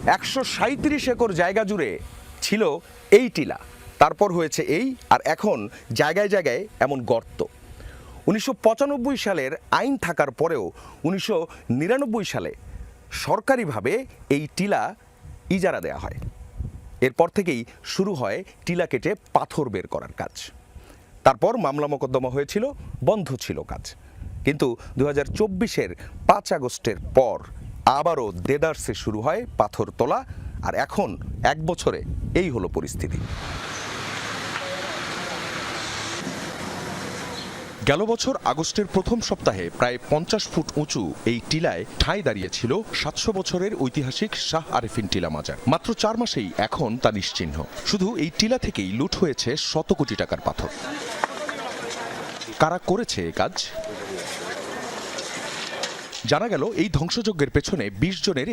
137 acre জায়গা জুড়ে ছিল এই টিলা, তারপর হয়েছে এই, আর এখন জায়গায় জায়গায় এমন গর্ত। 1995 সালের আইন থাকার পরেও 1999 সালে সরকারিভাবে এই টিলা ইজারা দেয়া হয়। এরপর থেকেই শুরু হয় টিলা কেটে পাথর বের করার কাজ। তারপর মামলা মোকদ্দমা হয়েছিল, বন্ধ ছিল কাজ। কিন্তু 2024-এর 5 আগস্টের পর আবারও দেদারসে শুরু হয় পাথর তোলা, আর এখন 1 বছরে এই হলো পরিস্থিতি। গেল বছর আগস্টের প্রথম সপ্তাহে প্রায় 50 ফুট উঁচু এই টিলায় ঠাঁই দাঁড়িয়েছিল 700 বছরের ঐতিহাসিক শাহ আরেফিন টিলা মাজার। মাত্র 4 মাসেই এখন তা নিশ্চিহ্ন। শুধু এই টিলা থেকেই লুট হয়েছে শত কোটি টাকার পাথর। কারা করেছে এই কাজ? জানা গেল এই ধ্বংসযজ্ঞের পেছনে 20 জনের